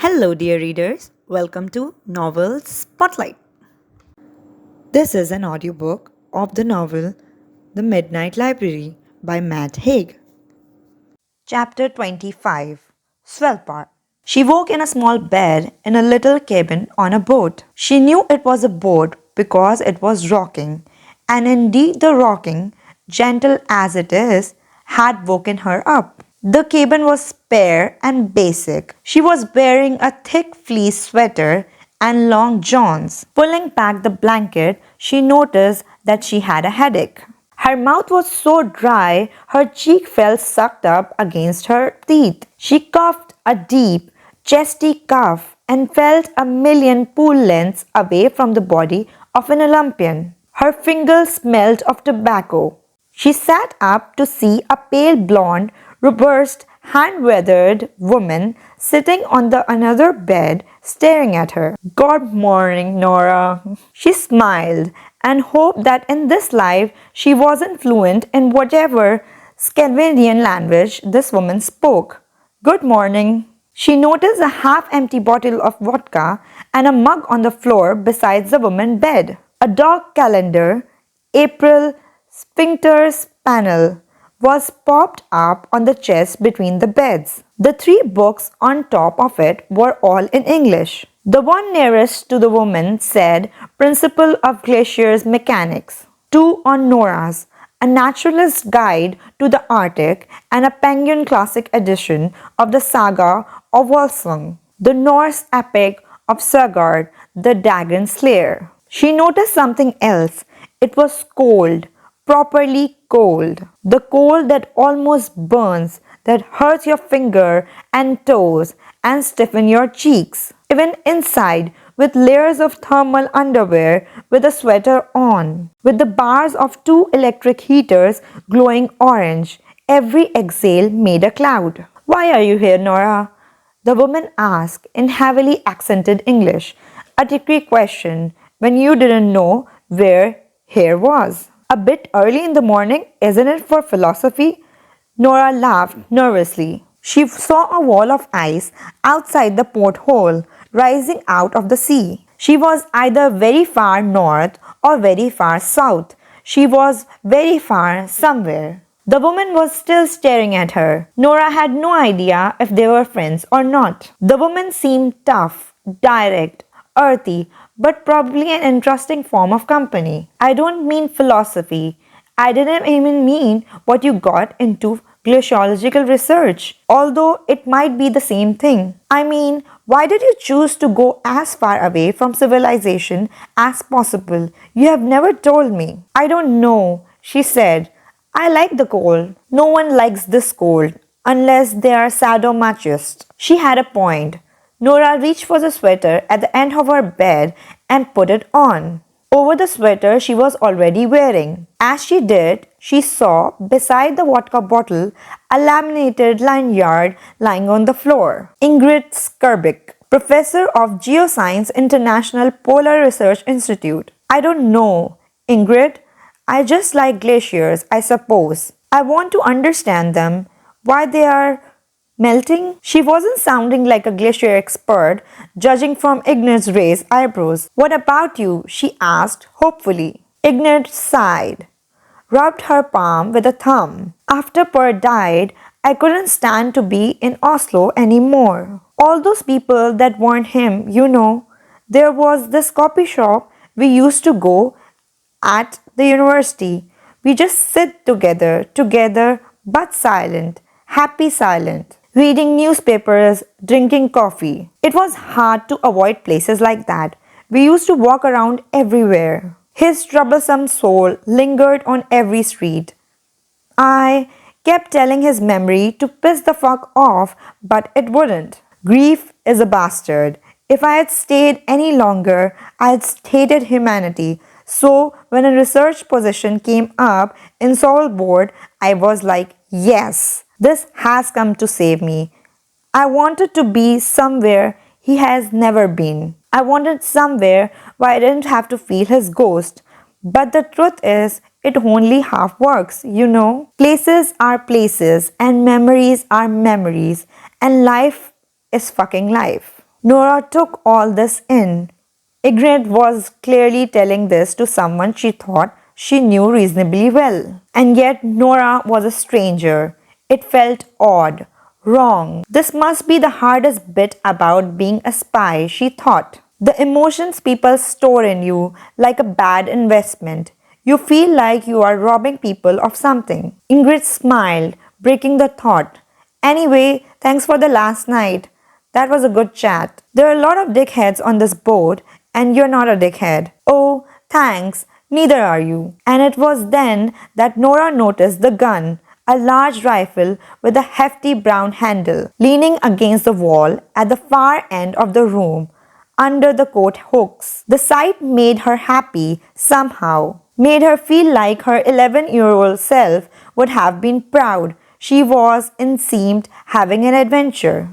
Hello, dear readers. Welcome to Novel Spotlight. This is an audiobook of the novel The Midnight Library by Matt Haig. Chapter 25 Swellpart. She woke in a small bed in a little cabin on a boat. She knew it was a boat because it was rocking, and indeed the rocking, gentle as it is, had woken her up. The cabin was spare and basic. She was wearing a thick fleece sweater and long johns. Pulling back the blanket, she noticed that she had a headache. Her mouth was so dry, her cheek felt sucked up against her teeth. She coughed a deep, chesty cough and felt a million pool lengths away from the body of an Olympian. Her fingers smelled of tobacco. She sat up to see a pale blonde, robust, hand-weathered woman sitting on the another bed staring at her. "Good morning, Nora." She smiled and hoped that in this life she wasn't fluent in whatever Scandinavian language this woman spoke. "Good morning." She noticed a half-empty bottle of vodka and a mug on the floor beside the woman's bed. A dog calendar, April Sphincter's panel, was popped up on the chest between the beds. The three books on top of it were all in English. The one nearest to the woman said Principle of Glaciers Mechanics, two on Nora's, a naturalist's guide to the Arctic, and a Penguin Classic edition of the Saga of Volsung, the Norse epic of Sigurd the Dragon Slayer. She noticed something else. It was cold, properly cold. The cold that almost burns, that hurts your finger and toes and stiffen your cheeks. Even inside, with layers of thermal underwear, with a sweater on, with the bars of two electric heaters glowing orange, every exhale made a cloud. "Why are you here, Nora?" the woman asked in heavily accented English, a tricky question when you didn't know where here was. "A bit early in the morning, isn't it, for philosophy?" Nora laughed nervously. She saw a wall of ice outside the porthole, rising out of the sea. She was either very far north or very far south. She was very far somewhere. The woman was still staring at her. Nora had no idea if they were friends or not. The woman seemed tough, direct, earthy, but probably an interesting form of company. "I don't mean philosophy. I didn't even mean what you got into glaciological research, although it might be the same thing. I mean, why did you choose to go as far away from civilization as possible? You have never told me." "I don't know," she said. "I like the cold. No one likes this cold, unless they are sadomasochists." She had a point. Nora reached for the sweater at the end of her bed and put it on, over the sweater she was already wearing. As she did, she saw, beside the vodka bottle, a laminated lanyard lying on the floor. Ingrid Skarbik, professor of Geoscience, International Polar Research Institute. "I don't know, Ingrid. I just like glaciers, I suppose. I want to understand them, why they are melting." She wasn't sounding like a glacier expert, judging from Ingrid's raised eyebrows. "What about you?" she asked hopefully. Ingrid sighed, rubbed her palm with a thumb. "After Per died, I couldn't stand to be in Oslo anymore. All those people that weren't him, you know. There was this coffee shop we used to go at the university. We just sit together but silent, happy silent, reading newspapers, drinking coffee. It was hard to avoid places like that. We used to walk around everywhere. His troublesome soul lingered on every street. I kept telling his memory to piss the fuck off, but it wouldn't. Grief is a bastard. If I had stayed any longer, I had hated humanity. So when a research position came up in Sol Board, I was like, yes, this has come to save me. I wanted to be somewhere he has never been. I wanted somewhere where I didn't have to feel his ghost. But the truth is, it only half works, you know. Places are places, and memories are memories, and life is fucking life. Nora took all this in. Ingrid was clearly telling this to someone she thought she knew reasonably well. And yet Nora was a stranger. It felt odd, wrong. This must be the hardest bit about being a spy, she thought. The emotions people store in you, like a bad investment. You feel like you are robbing people of something. Ingrid smiled, breaking the thought. Anyway, thanks for the last night. That was a good chat. There are a lot of dickheads on this boat, and you're not a dickhead. Oh, thanks. Neither are you. And it was then that Nora noticed the gun, a large rifle with a hefty brown handle, leaning against the wall at the far end of the room, under the coat hooks. The sight made her happy somehow, made her feel like her 11-year-old self would have been proud. She was, it seemed, having an adventure.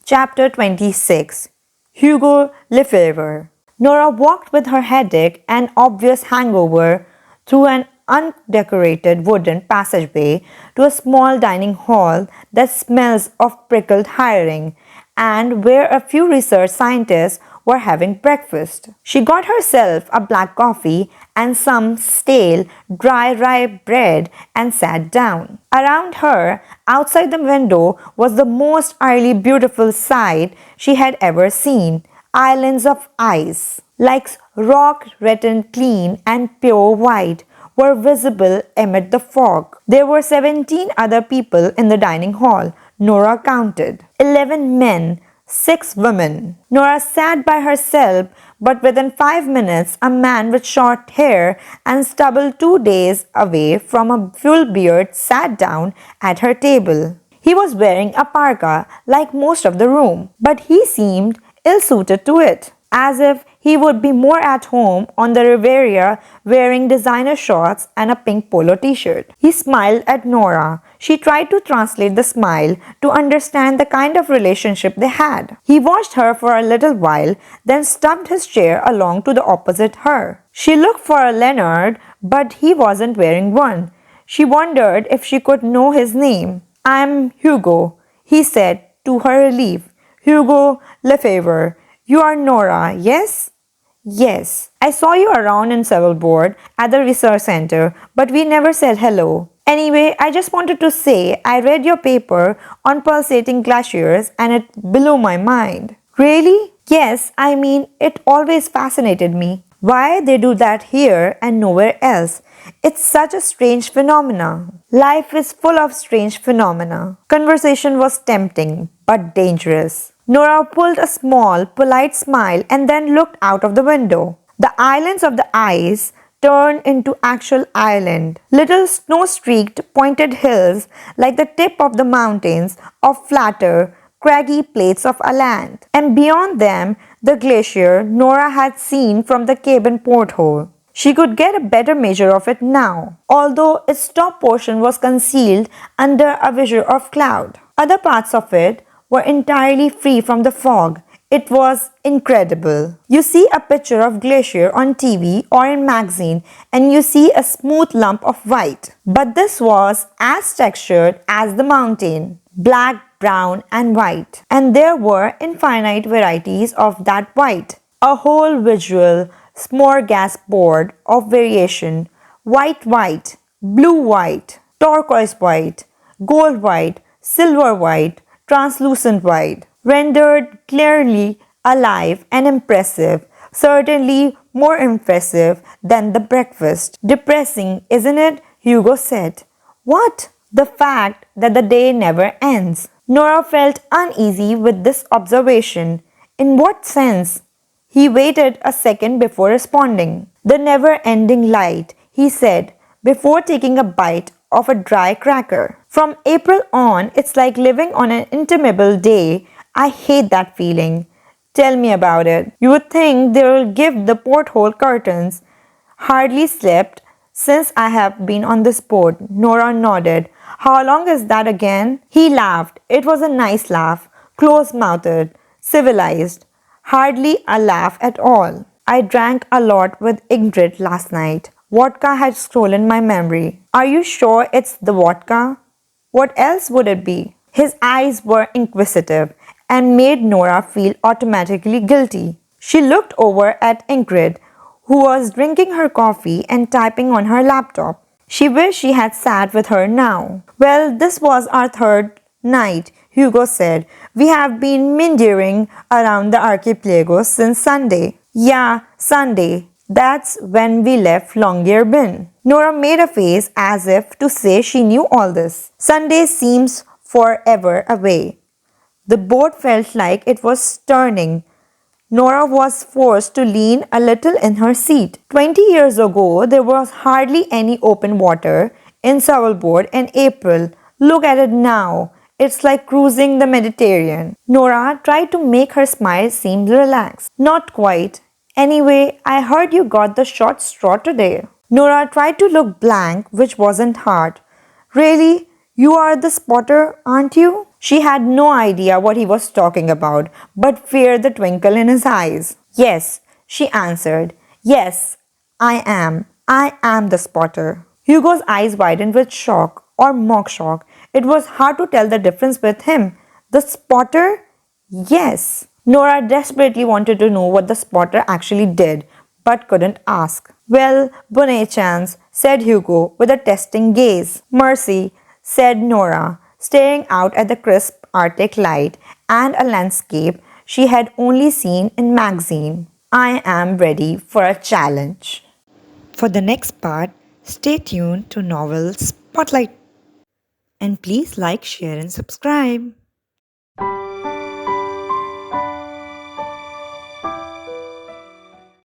Chapter 26. Hugo Lefebvre. Nora walked with her headache and obvious hangover through an undecorated wooden passageway to a small dining hall that smells of pickled herring, and where a few research scientists were having breakfast. She got herself a black coffee and some stale, dry rye bread and sat down. Around her, outside the window, was the most utterly beautiful sight she had ever seen. Islands of ice, like rock written clean and pure white, were visible amid the fog. There were 17 other people in the dining hall, Nora counted. 11 men, 6 women. Nora sat by herself, but within 5 minutes, a man with short hair and stubble 2 days away from a full beard sat down at her table. He was wearing a parka like most of the room, but he seemed ill-suited to it, as if he would be more at home on the Riviera wearing designer shorts and a pink polo t-shirt. He smiled at Nora. She tried to translate the smile to understand the kind of relationship they had. He watched her for a little while, then stubbed his chair along to the opposite her. She looked for a Leonard, but he wasn't wearing one. She wondered if she could know his name. "I'm Hugo," he said, to her relief. "Hugo Lefebvre. You are Nora, yes?" "Yes. I saw you around in Board at the research center, but we never said hello. Anyway, I just wanted to say I read your paper on pulsating glaciers and it blew my mind." "Really?" "Yes, I mean, it always fascinated me. Why they do that here and nowhere else. It's such a strange phenomena. Life is full of strange phenomena." Conversation was tempting, but dangerous. Nora pulled a small, polite smile and then looked out of the window. The islands of the ice turned into actual island. Little snow-streaked pointed hills like the tip of the mountains of flatter, craggy plates of a land. And beyond them, the glacier Nora had seen from the cabin porthole. She could get a better measure of it now, although its top portion was concealed under a visor of cloud. Other parts of it were entirely free from the fog. It was incredible. You see a picture of glacier on TV or in magazine and you see a smooth lump of white. But this was as textured as the mountain, black, brown and white. And there were infinite varieties of that white. A whole visual smorgasbord of variation. White, blue white, turquoise white, gold white, silver white, translucent white, rendered clearly alive and impressive, certainly more impressive than the breakfast. "Depressing, isn't it?" Hugo said. "What?" "The fact that the day never ends." Nora felt uneasy with this observation. "In what sense?" He waited a second before responding. "The never-ending light," he said, before taking a bite of a dry cracker. "From April on, it's like living on an interminable day. I hate that feeling." "Tell me about it." "You would think they will give the porthole curtains." "Hardly slept since I have been on this boat." Nora nodded. "How long is that again?" He laughed. It was a nice laugh, close-mouthed, civilized. Hardly a laugh at all. "I drank a lot with Ingrid last night. Vodka had stolen my memory." "Are you sure it's the vodka? What else would it be?" His eyes were inquisitive, and made Nora feel automatically guilty. She looked over at Ingrid, who was drinking her coffee and typing on her laptop. She wished she had sat with her now. Well, this was our third night, Hugo said. We have been meandering around the archipelago since Sunday. Yeah, Sunday. That's when we left Longyearbyen. Nora made a face as if to say she knew all this. Sunday seems forever away. The boat felt like it was turning. Nora was forced to lean a little in her seat. 20 years ago, there was hardly any open water in Savalbord in April. Look at it now. It's like cruising the Mediterranean. Nora tried to make her smile seem relaxed. Not quite. Anyway, I heard you got the short straw today. Nora tried to look blank, which wasn't hard. Really? You are the spotter, aren't you? She had no idea what he was talking about, but feared the twinkle in his eyes. Yes, she answered. Yes, I am. I am the spotter. Hugo's eyes widened with shock or mock shock. It was hard to tell the difference with him. The spotter? Yes. Nora desperately wanted to know what the spotter actually did, but couldn't ask. Well, bonne chance, said Hugo with a testing gaze. Mercy, said Nora, staring out at the crisp Arctic light and a landscape she had only seen in magazine. I am ready for a challenge. For the next part, stay tuned to Novel Spotlight. And please like, share, and subscribe.